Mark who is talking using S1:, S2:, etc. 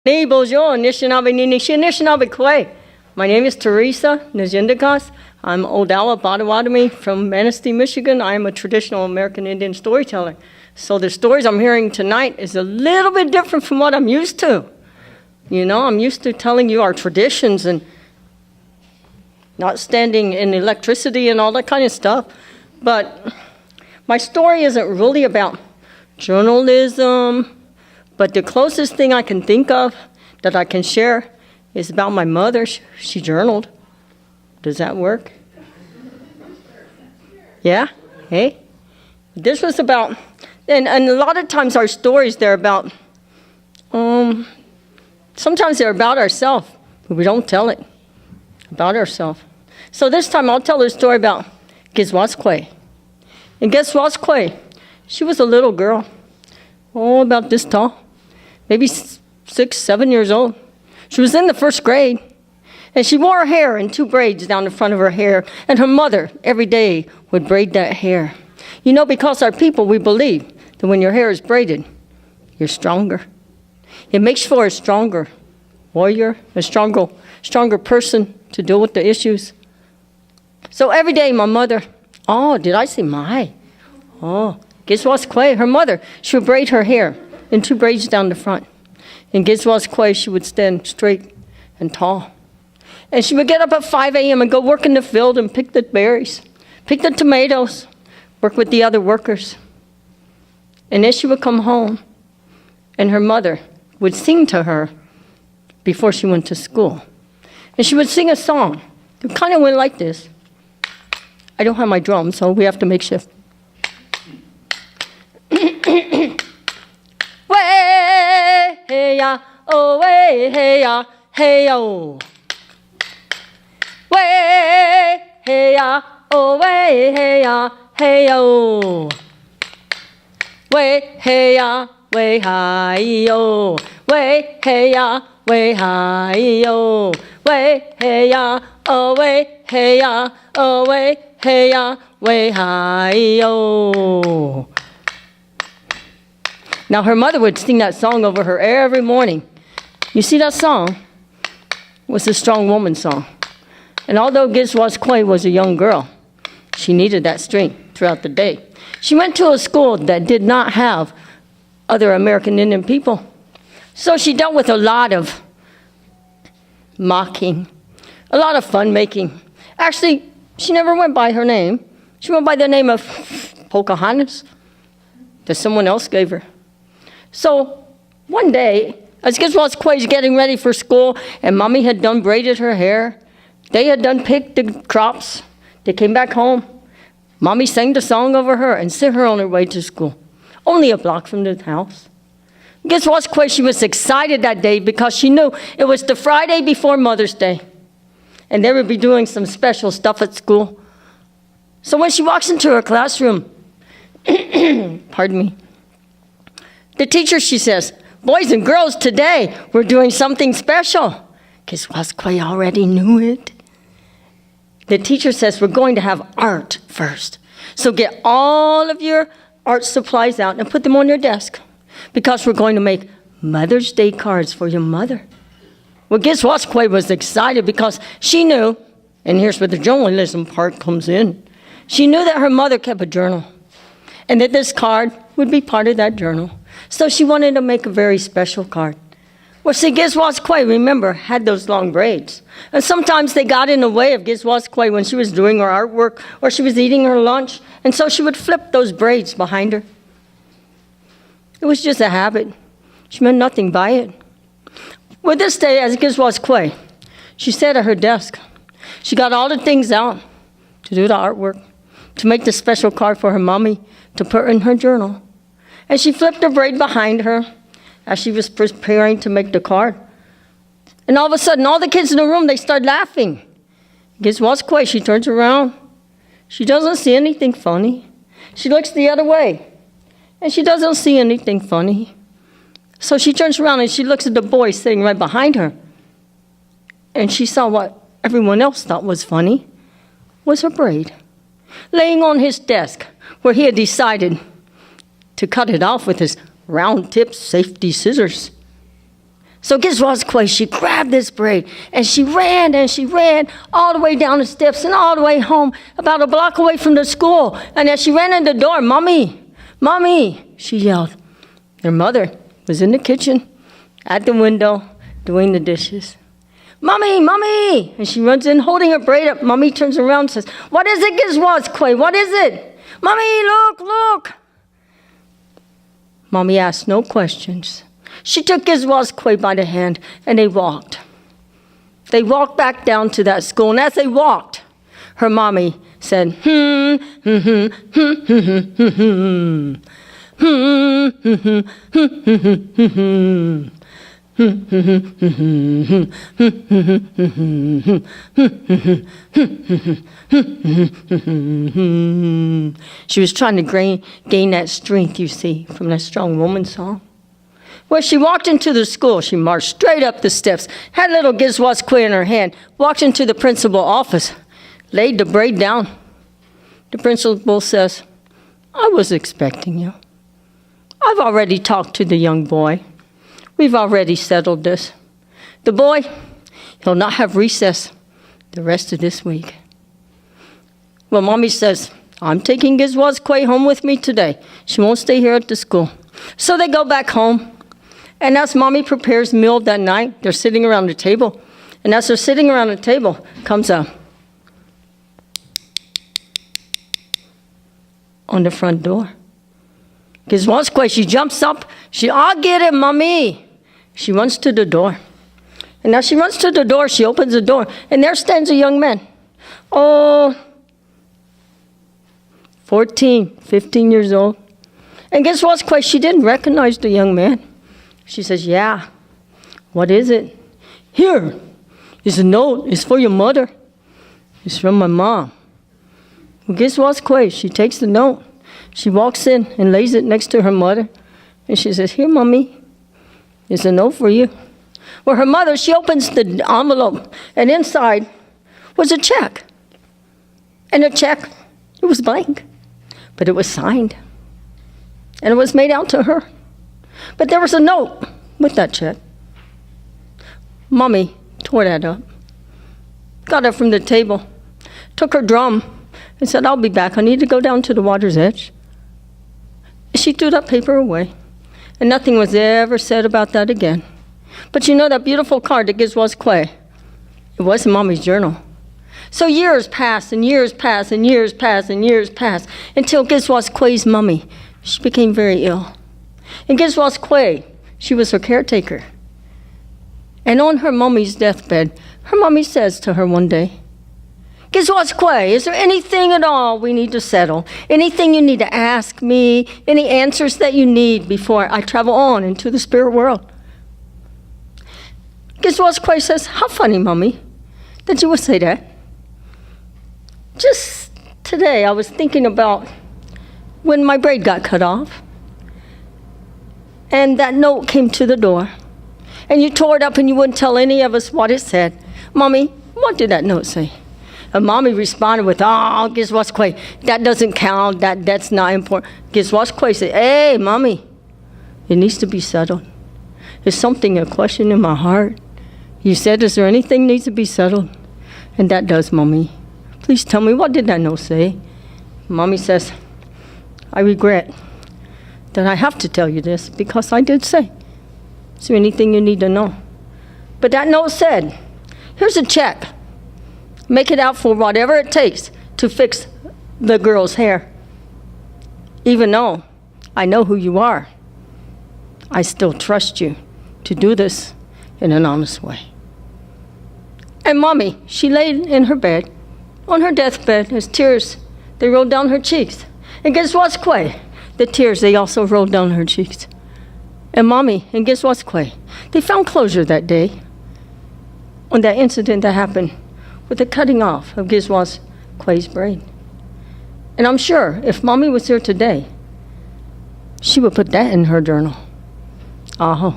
S1: Bonjour, Anishinaabe Ninishi, Anishinaabe Kwe. My name is Teresa Webb. I'm Odawa Potawatomi from Manistee, Michigan. I am a traditional American Indian storyteller. So the stories I'm hearing tonight is a little bit different from what I'm used to. You know, I'm used to telling you our traditions and not standing in electricity and all that kind of stuff. But my story isn't really about journalism. But the closest thing I can think of that I can share is about my mother. She journaled. Does that work? Yeah? Hey? This was about, and a lot of times our stories, they're about, sometimes they're about ourselves, but we don't tell it about ourselves. So this time I'll tell a story about Gizwaskwe. And Gizwaskwe, she was a little girl, about this tall. Maybe 6, 7 years old. She was in the first grade, and she wore her hair in 2 braids down the front of her hair, and her mother every day would braid that hair. You know, because our people, we believe that when your hair is braided, you're stronger. It makes for a stronger warrior, a stronger person to deal with the issues. So every day my mother, did I say my? Gizwaskwe, her mother, she would braid her hair in 2 braids down the front. In Gizwaskwe, she would stand straight and tall. And she would get up at 5 a.m. and go work in the field and pick the berries, pick the tomatoes, work with the other workers. And then she would come home, and her mother would sing to her before she went to school. And she would sing a song. It kind of went like this. I don't have my drum, so we have to make shift. Way, hey ya, oh way, hey ya, hey yo. Way, hey ya, oh way, hey ya, hey yo. Way, hey ya, way hi yo. Way, hey ya, way hi yo. Way, hey ya, oh way, hey ya, oh way, hey ya, way hi yo. Now, her mother would sing that song over her every morning. You see, that song was a strong woman song. And although Gizwaskwe was a young girl, she needed that strength throughout the day. She went to a school that did not have other American Indian people. So she dealt with a lot of mocking, a lot of fun making. Actually, she never went by her name. She went by the name of Pocahontas that someone else gave her. So one day, as Gizwaskwe was getting ready for school, and Mommy had done braided her hair, they had done picked the crops, they came back home. Mommy sang the song over her and sent her on her way to school, only a block from the house. Gizwaskwe, she was excited that day because she knew it was the Friday before Mother's Day, and they would be doing some special stuff at school. So when she walks into her classroom, pardon me, the teacher, she says, boys and girls, today we're doing something special. Gizwaskwe already knew it. The teacher says, we're going to have art first. So get all of your art supplies out and put them on your desk, because we're going to make Mother's Day cards for your mother. Well, Gizwaskwe was excited because she knew, and here's where the journalism part comes in, she knew that her mother kept a journal and that this card would be part of that journal. So she wanted to make a very special card. Well, see, Gizwaskwe, remember, had those long braids. And sometimes they got in the way of Gizwaskwe when she was doing her artwork or she was eating her lunch. And so she would flip those braids behind her. It was just a habit. She meant nothing by it. Well, this day, as Gizwaskwe, she sat at her desk. She got all the things out to do the artwork, to make the special card for her mommy, to put in her journal. And she flipped her braid behind her as she was preparing to make the card. And all of a sudden, all the kids in the room, they start laughing. Gizwaskwe, she turns around. She doesn't see anything funny. She looks the other way, and she doesn't see anything funny. So she turns around and she looks at the boy sitting right behind her. And she saw what everyone else thought was funny was her braid, laying on his desk where he had decided to cut it off with his round-tip safety scissors. So guess what, Clay? She grabbed this braid and she ran all the way down the steps and all the way home, about a block away from the school. And as she ran in the door, "Mommy, Mommy," she yelled. Her mother was in the kitchen at the window doing the dishes. "Mommy, Mommy!" And she runs in holding her braid up. Mommy turns around and says, "What is it, Gizwas, Clay? What is it?" "Mommy, look, look." Mommy asked no questions. She took Gizwas Clay by the hand and they walked. They walked back down to that school, and as they walked, her mommy said, She was trying to gain that strength, you see, from that strong woman song. Well, she walked into the school. She marched straight up the steps, had little Gizwas Clay in her hand, walked into the principal's office, laid the braid down. The principal says, "I was expecting you. I've already talked to the young boy. We've already settled this. The boy, he'll not have recess the rest of this week." Well, Mommy says, "I'm taking Gizwas Clay home with me today. She won't stay here at the school." So they go back home. And as Mommy prepares meal that night, they're sitting around the table. And as they're sitting around the table, comes on the front door. Gizwas Clay, she jumps up. "I'll get it, Mommy." She runs to the door. And as she runs to the door, she opens the door. And there stands a young man. 14, 15 years old. And Gizwas Clay, she didn't recognize the young man. She says, "Yeah, what is it?" "Here is a note. It's for your mother. It's from my mom." Well, Gizwas Clay, she takes the note. She walks in and lays it next to her mother. And she says, "Here, Mommy, it's a note for you." Well, her mother, she opens the envelope, and inside was a check. And the check, it was blank, but it was signed. And it was made out to her. But there was a note with that check. Mommy tore that up, got up from the table, took her drum, and said, "I'll be back. I need to go down to the water's edge." She threw that paper away, and nothing was ever said about that again. But you know that beautiful card that Gizwas Clay, it was in Mommy's journal. So years passed, and years passed, and years passed, and years passed, until Gizwas Clay's mommy, she became very ill. And Gizwas Clay, she was her caretaker. And on her mommy's deathbed, her mommy says to her one day, "Gizwas Clay, is there anything at all we need to settle? Anything you need to ask me? Any answers that you need before I travel on into the spirit world?" Gizwas Clay says, "How funny, Mommy, that you would say that. Just today I was thinking about when my braid got cut off. And that note came to the door. And you tore it up and you wouldn't tell any of us what it said. Mommy, what did that note say?" And Mommy responded with, "Oh, Gizwas Clay, that doesn't count. That's not important." Gizwas Clay said, "Hey, Mommy, it needs to be settled. There's something, a question in my heart. You said, is there anything needs to be settled? And that does, Mommy. Please tell me, what did that note say?" Mommy says, "I regret that I have to tell you this because I did say, is there anything you need to know? But that note said, here's a check. Make it out for whatever it takes to fix the girl's hair. Even though I know who you are, I still trust you to do this in an honest way." And Mommy, she laid in her bed, on her deathbed, as tears, they rolled down her cheeks. And Gizwas Clay, the tears, they also rolled down her cheeks. And Mommy and Gizwas Clay, they found closure that day on that incident that happened with the cutting off of Gizwas Clay's braid. And I'm sure if Mommy was here today, she would put that in her journal. Uh-huh.